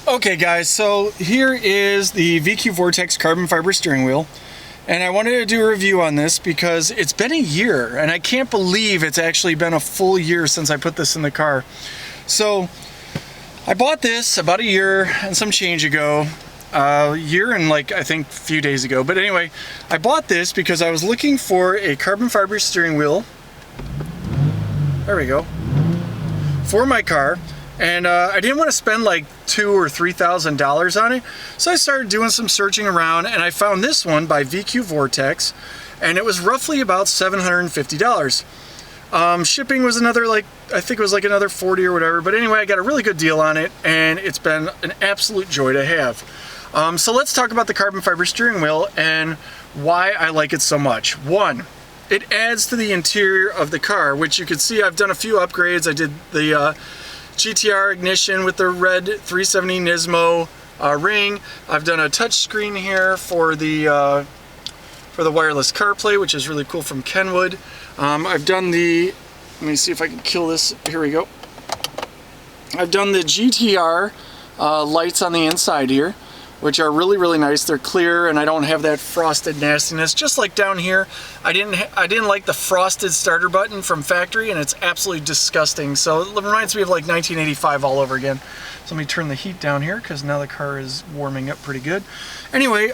Okay guys, so here is the VQ Vortex carbon fiber steering wheel, and I wanted to do a review on this because it's been a year and I can't believe it's actually been a full year since I put this in the car. So I bought this about a year and some change ago, a year and like I think a few days ago, but anyway, I bought this because I was looking for a carbon fiber steering wheel, there we go, for my car. And I didn't want to spend like $2,000 or $3,000 on it, so I started doing some searching around, and I found this one by VQ Vortex, and it was roughly about $750. Shipping was another, like, I think it was like another $40 or whatever, but anyway, I got a really good deal on it, and it's been an absolute joy to have. So let's talk about the carbon fiber steering wheel and why I like it so much. One, it adds to the interior of the car, which you can see I've done a few upgrades. I did the GTR ignition with the red 370 Nismo ring. I've done a touch screen here for the wireless CarPlay, which is really cool, from Kenwood. I've done the, let me see if I can kill this, here we go. I've done the GTR lights on the inside here, which are really nice. They're clear and I don't have that frosted nastiness. Just like down here, I didn't like the frosted starter button from factory, and it's absolutely disgusting. So it reminds me of like 1985 all over again. So let me turn the heat down here because now the car is warming up pretty good. Anyway,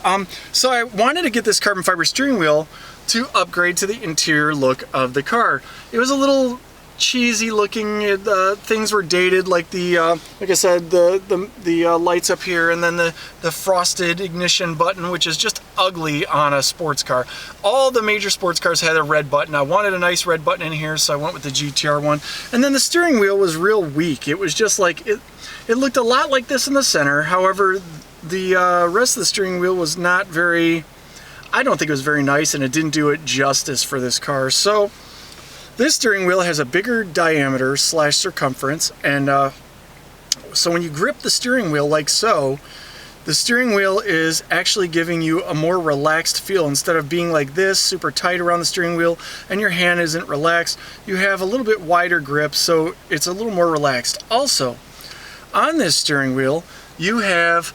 so I wanted to get this carbon fiber steering wheel to upgrade to the interior look of the car. It was a little cheesy looking, things were dated, like the like I said, the lights up here, and then the frosted ignition button, which is just ugly on a sports car. All the major sports cars had a red button. I wanted a nice red button in here, so I went with the GTR one. And then the steering wheel was real weak. It was just like, it looked a lot like this in the center. However, the rest of the steering wheel was not very, I don't think it was very nice, and it didn't do it justice for this car. So this steering wheel has a bigger diameter / circumference, and so when you grip the steering wheel like so, the steering wheel is actually giving you a more relaxed feel. Instead of being like this, super tight around the steering wheel, and your hand isn't relaxed, you have a little bit wider grip, so it's a little more relaxed. Also, on this steering wheel, you have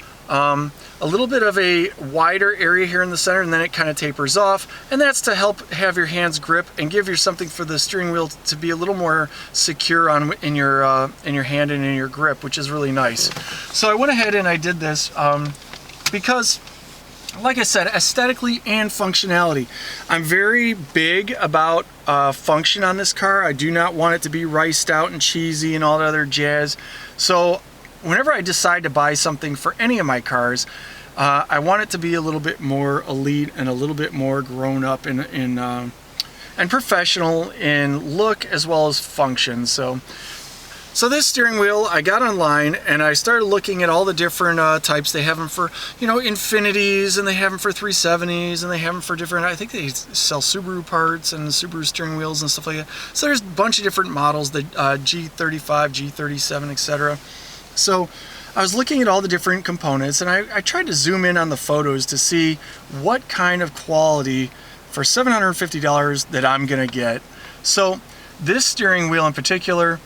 a little bit of a wider area here in the center, and then it kind of tapers off, and that's to help have your hands grip and give you something for the steering wheel to be a little more secure in your hand and in your grip, which is really nice. So I went ahead and I did this because, like I said, aesthetically and functionality. I'm very big about function on this car. I do not want it to be riced out and cheesy and all that other jazz. So whenever I decide to buy something for any of my cars, I want it to be a little bit more elite and a little bit more grown up and professional in look as well as function. So this steering wheel I got online, and I started looking at all the different types. They have them for, you know, Infinities, and they have them for 370s, and they have them for different, I think they sell Subaru parts and Subaru steering wheels and stuff like that. So there's a bunch of different models, the G35, G37, etc. So I was looking at all the different components, and I tried to zoom in on the photos to see what kind of quality for $750 that I'm gonna get. So this steering wheel in particular,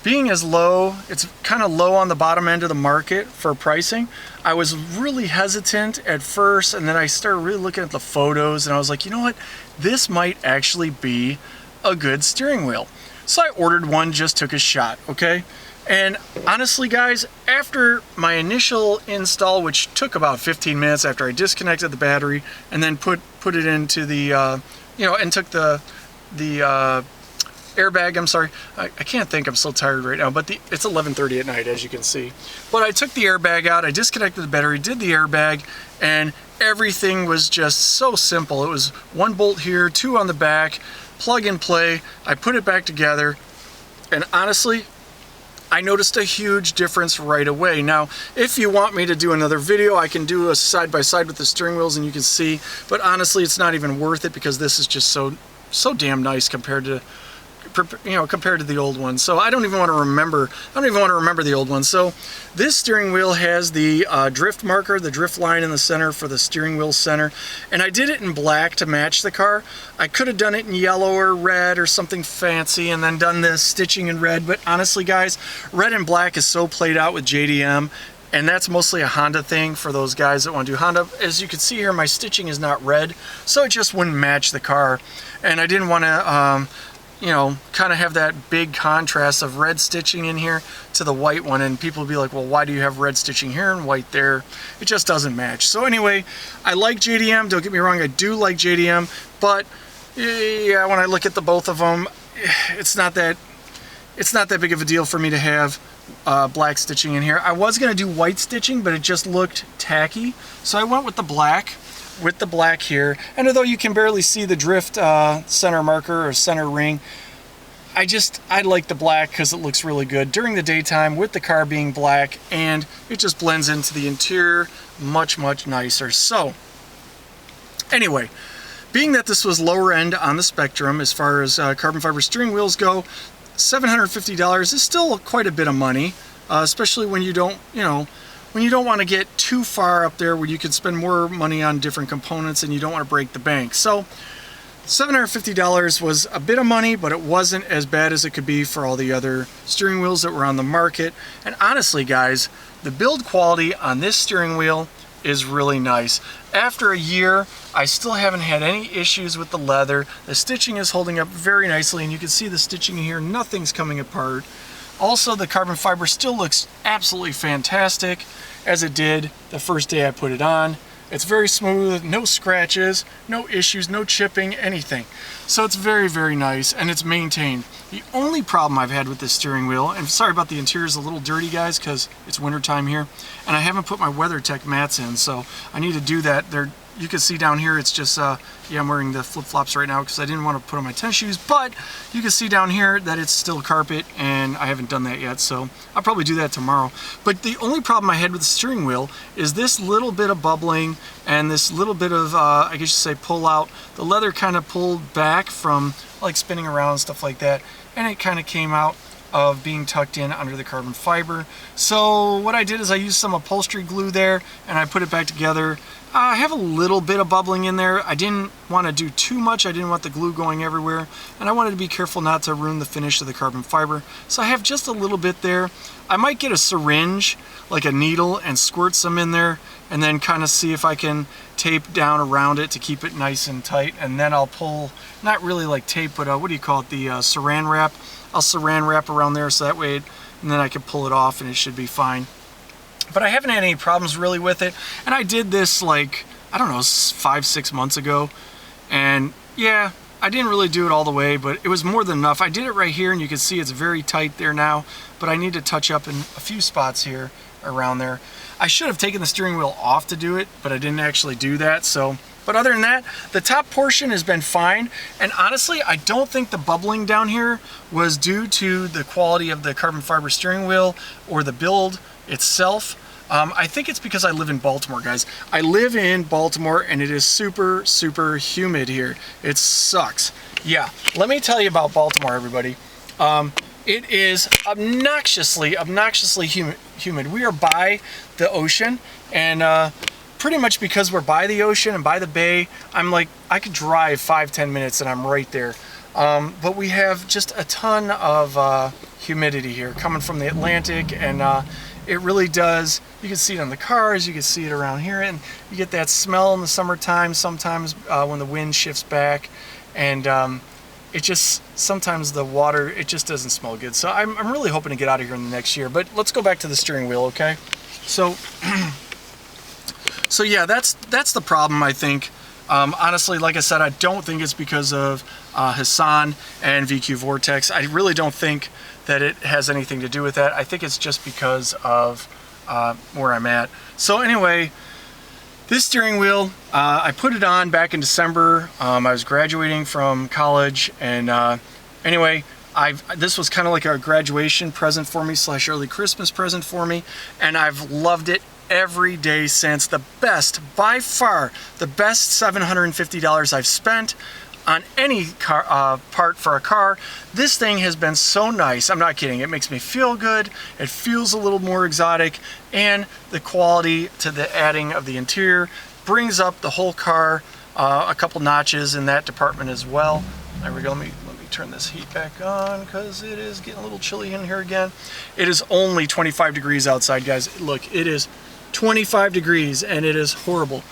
being as low, it's kind of low on the bottom end of the market for pricing. I was really hesitant at first, and then I started really looking at the photos, and I was like, you know what, this might actually be a good steering wheel. So I ordered one, just took a shot, okay? And honestly, guys, after my initial install, which took about 15 minutes after I disconnected the battery and then put it into the, you know, and took the airbag, I'm sorry, I can't think, I'm so tired right now, but it's 11:30 at night, as you can see. But I took the airbag out, I disconnected the battery, did the airbag, and everything was just so simple. It was one bolt here, two on the back, plug and play. I put it back together, and honestly, I noticed a huge difference right away. Now, if you want me to do another video, I can do a side-by-side with the steering wheels and you can see, but honestly, it's not even worth it because this is just so damn nice compared to the old one. So I don't even want to remember the old one. So this steering wheel has the drift marker, the drift line in the center for the steering wheel center, and I did it in black to match the car. I could have done it in yellow or red or something fancy and then done the stitching in red, but honestly guys, red and black is so played out with JDM. and that's mostly a Honda thing for those guys that want to do Honda. As you can see here, my stitching is not red, so it just wouldn't match the car, and I didn't want to you know, kind of have that big contrast of red stitching in here to the white one, and people will be like, well, why do you have red stitching here and white there? It just doesn't match. So anyway, I like JDM, don't get me wrong, I do like JDM, but yeah, when I look at the both of them, it's not that big of a deal for me to have black stitching in here. I was going to do white stitching, but it just looked tacky, so I went with the black here. And although you can barely see the drift center marker or center ring, I like the black because it looks really good during the daytime with the car being black, and it just blends into the interior much nicer. So anyway, being that this was lower end on the spectrum as far as carbon fiber steering wheels go, $750 is still quite a bit of money, especially when you don't, you know, when you don't want to get too far up there where you can spend more money on different components and you don't want to break the bank. So $750 was a bit of money, but it wasn't as bad as it could be for all the other steering wheels that were on the market. And honestly, guys, the build quality on this steering wheel is really nice. After a year, I still haven't had any issues with the leather. The stitching is holding up very nicely, and you can see the stitching in here, nothing's coming apart. Also, the carbon fiber still looks absolutely fantastic as it did the first day I put it on. It's very smooth, no scratches, no issues, no chipping, anything. So it's very nice, and it's maintained. The only problem I've had with this steering wheel, and sorry about the interior is a little dirty, guys, because it's wintertime here, and I haven't put my WeatherTech mats in, so I need to do that. You can see down here, it's just, yeah, I'm wearing the flip-flops right now because I didn't want to put on my tennis shoes, but you can see down here that it's still carpet, and I haven't done that yet, so I'll probably do that tomorrow. But the only problem I had with the steering wheel is this little bit of bubbling and this little bit of, I guess you say, pull out. The leather kind of pulled back from, like, spinning around and stuff like that, and it kind of came out of being tucked in under the carbon fiber. So what I did is I used some upholstery glue there, and I put it back together. I have a little bit of bubbling in there. I didn't want to do too much. I didn't want the glue going everywhere, and I wanted to be careful not to ruin the finish of the carbon fiber. So I have just a little bit there. I might get a syringe, like a needle, and squirt some in there, and then kind of see if I can tape down around it to keep it nice and tight. And then I'll pull, not really like tape, but what do you call it, the saran wrap. I'll saran wrap around there so that way, and then I can pull it off and it should be fine. But I haven't had any problems really with it, and I did this like, I don't know, 5-6 months ago, and yeah, I didn't really do it all the way, but it was more than enough. I did it right here, and you can see it's very tight there now, but I need to touch up in a few spots here around there. I should have taken the steering wheel off to do it, but I didn't actually do that. So, but other than that, the top portion has been fine, and honestly, I don't think the bubbling down here was due to the quality of the carbon fiber steering wheel or the build itself. I think it's because I live in Baltimore, guys. I live in Baltimore, and it is super humid here. It sucks. Yeah, let me tell you about Baltimore, everybody. It is obnoxiously humid. We are by the ocean, and pretty much because we're by the ocean and by the bay, I'm like, I could drive 5-10 minutes and I'm right there. But we have just a ton of humidity here coming from the Atlantic, and it really does. You can see it on the cars, you can see it around here, and you get that smell in the summertime sometimes when the wind shifts back, and it just, sometimes the water, it just doesn't smell good. So I'm really hoping to get out of here in the next year. But let's go back to the steering wheel, okay? So so yeah, that's the problem, I think. Honestly, like I said, I don't think it's because of Hassan and VQ Vortex. I really don't think that it has anything to do with that. I think it's just because of where I'm at. So anyway, this steering wheel, I put it on back in December. I was graduating from college, and anyway, this was kind of like a graduation present for me / early Christmas present for me, and I've loved it every day since. The best, by far, the best $750 I've spent on any car, part for a car. This thing has been so nice. I'm not kidding. It makes me feel good. It feels a little more exotic, and the quality to the adding of the interior brings up the whole car a couple notches in that department as well. There we go. Let me turn this heat back on because it is getting a little chilly in here again. It is only 25 degrees outside, guys. Look, it is 25 degrees and it is horrible,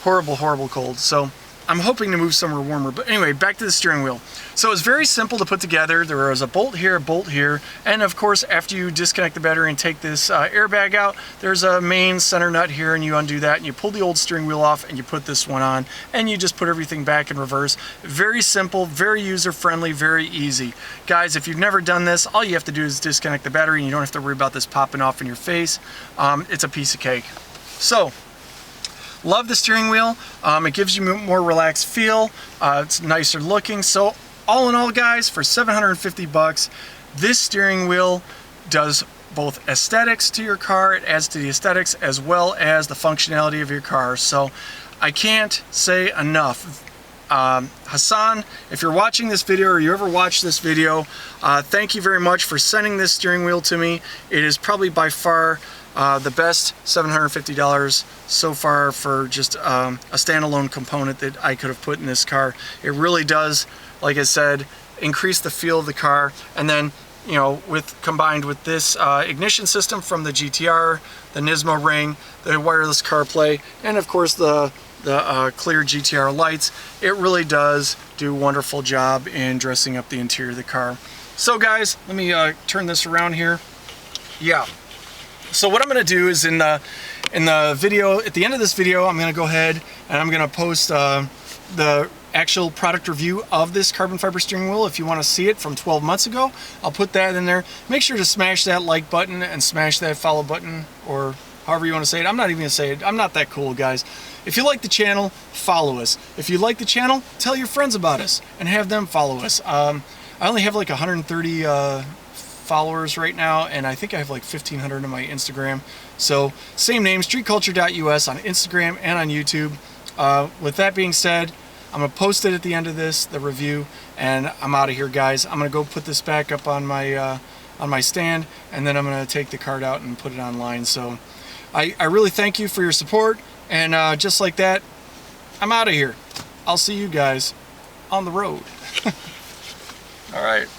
horrible, horrible cold. So I'm hoping to move somewhere warmer. But anyway, back to the steering wheel. So it's very simple to put together. There is a bolt here, and of course, after you disconnect the battery and take this airbag out, there's a main center nut here, and you undo that, and you pull the old steering wheel off, and you put this one on, and you just put everything back in reverse. Very simple, very user-friendly, very easy. Guys, if you've never done this, all you have to do is disconnect the battery, and you don't have to worry about this popping off in your face. It's a piece of cake. So, love the steering wheel. It gives you a more relaxed feel. It's nicer looking. So all in all, guys, for 750 bucks, this steering wheel does both aesthetics to your car. It adds to the aesthetics as well as the functionality of your car. So I can't say enough. Hassan, if you're watching this video or you ever watch this video, thank you very much for sending this steering wheel to me. It is probably by far the best $750 so far for just a standalone component that I could have put in this car. It really does, like I said, increase the feel of the car. And then, you know, combined with this ignition system from the GTR, the Nismo ring, the wireless CarPlay, and of course the clear GTR lights, it really does do a wonderful job in dressing up the interior of the car. So guys, let me turn this around here. Yeah. So what I'm going to do is in the video, at the end of this video, I'm going to go ahead and I'm going to post the actual product review of this carbon fiber steering wheel. If you want to see it from 12 months ago, I'll put that in there. Make sure to smash that like button and smash that follow button, or however you want to say it. I'm not even going to say it. I'm not that cool, guys. If you like the channel, follow us. If you like the channel, tell your friends about us and have them follow us. I only have like 130 followers right now, and I think I have like 1,500 on my Instagram. So same name, StreetCulture.US on Instagram and on YouTube. With that being said, I'm gonna post it at the end of this, the review, and I'm out of here, guys. I'm gonna go put this back up on my stand, and then I'm gonna take the card out and put it online. So I really thank you for your support, and just like that, I'm out of here. I'll see you guys on the road. All right.